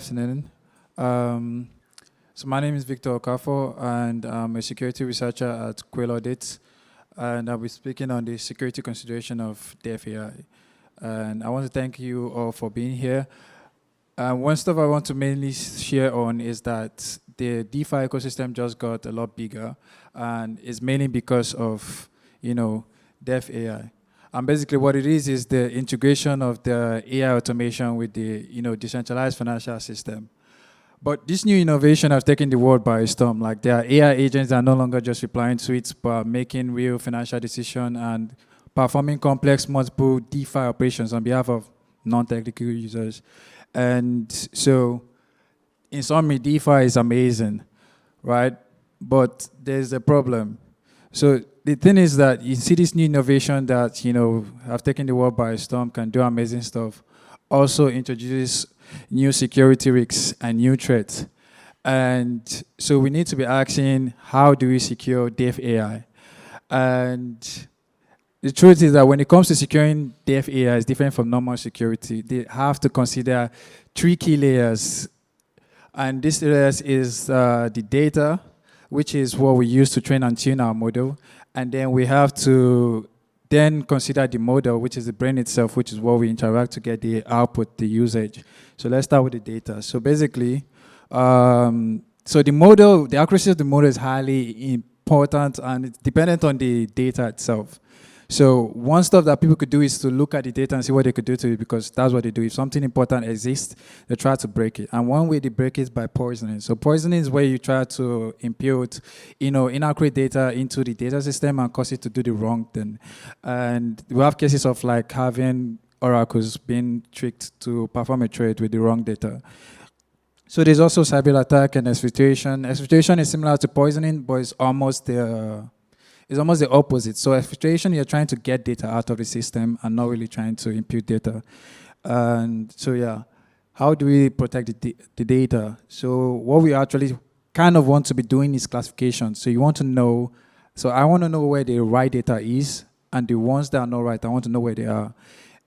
afternoon. Um, so my name is Victor Okafor, and I'm a security researcher at QuillAudits, and I'll be speaking on the security consideration of DeFAI. And I want to thank you all for being here. One stuff I want to mainly share on is that the DeFi ecosystem just got a lot bigger, and it's mainly because of, DeFAI. And basically what it is the integration of the AI automation with the, decentralized financial system. But this new innovation has taken the world by storm. Like, there are AI agents that are no longer just replying tweets, but making real financial decisions and performing complex multiple DeFi operations on behalf of non-technical users. And so, in summary, DeFi is amazing, right? But there's a problem. So the thing is that you see this new innovation that, have taken the world by storm, can do amazing stuff, also introduces new security risks and new threats. And so we need to be asking, how do we secure DeFAI? And the truth is that when it comes to securing DeFAI, it's different from normal security. They have to consider 3 key layers. And these layers is the data, which is what we use to train and tune our model. And then we have to then consider the model, which is the brain itself, which is what we interact to get the output, the usage. So let's start with the data. So basically, so the model, the accuracy of the model is highly important, and it's dependent on the data itself. So one stuff that people could do is to look at the data and see what they could do to it, because that's what they do. If something important exists, they try to break it. And one way they break it is by poisoning. So poisoning is where you try to impute, inaccurate data into the data system and cause it to do the wrong thing. And we have cases of like having oracles being tricked to perform a trade with the wrong data. So there's also cyber attack and exfiltration. Exfiltration is similar to poisoning, but it's almost the opposite. So exfiltration, you're trying to get data out of the system and not really trying to impute data. And so, yeah, how do we protect the data? So what we actually kind of want to be doing is classification. So you want to know, so I want to know where the right data is, and the ones that are not right, I want to know where they are.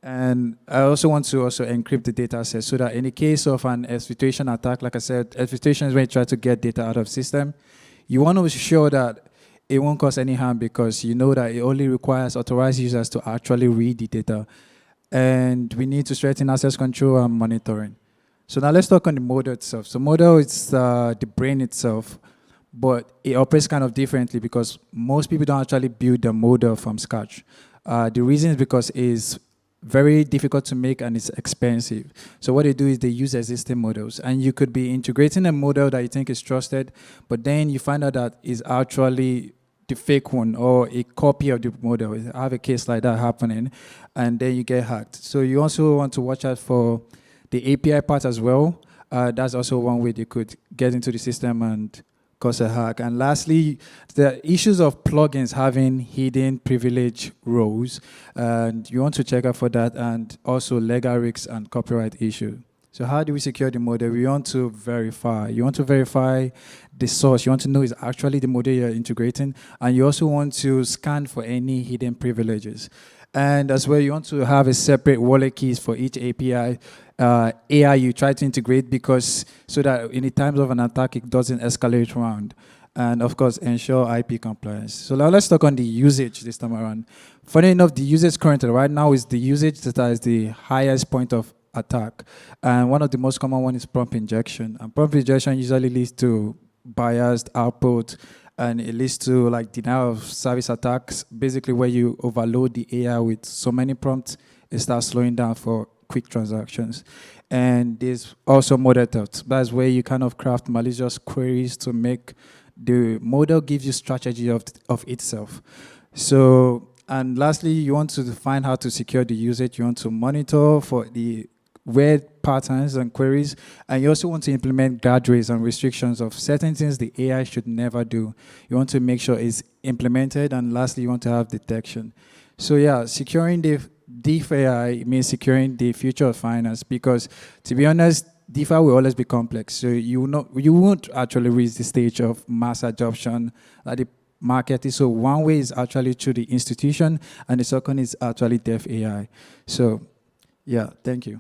And I also want to encrypt the data set so that in the case of an exfiltration attack, like I said, exfiltration is when you try to get data out of the system. You want to be sure that it won't cause any harm, because you know that it only requires authorized users to actually read the data. And we need to strengthen access control and monitoring. So now let's talk on the model itself. So model is the brain itself, but it operates kind of differently because most people don't actually build the model from scratch. The reason is because it's very difficult to make and it's expensive. So what they do is they use existing models, and you could be integrating a model that you think is trusted, but then you find out that it's actually the fake one or a copy of the model. I have a case like that happening, and then you get hacked. So you also want to watch out for the API part as well. That's also one way they could get into the system and cause a hack. And lastly, the issues of plugins having hidden privilege roles, and you want to check out for that, and also legal risks and copyright issue. So how do we secure the model? We want to verify. You want to verify the source. You want to know it's actually the model you're integrating, and you also want to scan for any hidden privileges. And as well, you want to have a separate wallet keys for each API, AI you try to integrate, because so that in the times of an attack, it doesn't escalate around. And of course, ensure IP compliance. So now let's talk on the usage this time around. Funny enough, the usage currently right now is the usage that is the highest point of attack. And one of the most common one is prompt injection. And prompt injection usually leads to biased output, and it leads to like denial of service attacks, basically where you overload the AI with so many prompts, it starts slowing down for quick transactions. And there's also model theft. That's where you kind of craft malicious queries to make the model give you strategy of itself. So, and lastly, you want to define how to secure the usage. You want to monitor for the weird patterns and queries, and you also want to implement guardrails and restrictions of certain things the AI should never do. You want to make sure it's implemented, and lastly, you want to have detection. So yeah, securing the DeFi means securing the future of finance, because to be honest, DeFi will always be complex. So you won't actually reach the stage of mass adoption at the market is. So one way is actually through the institution, and the second is actually DeFAI. So yeah, thank you.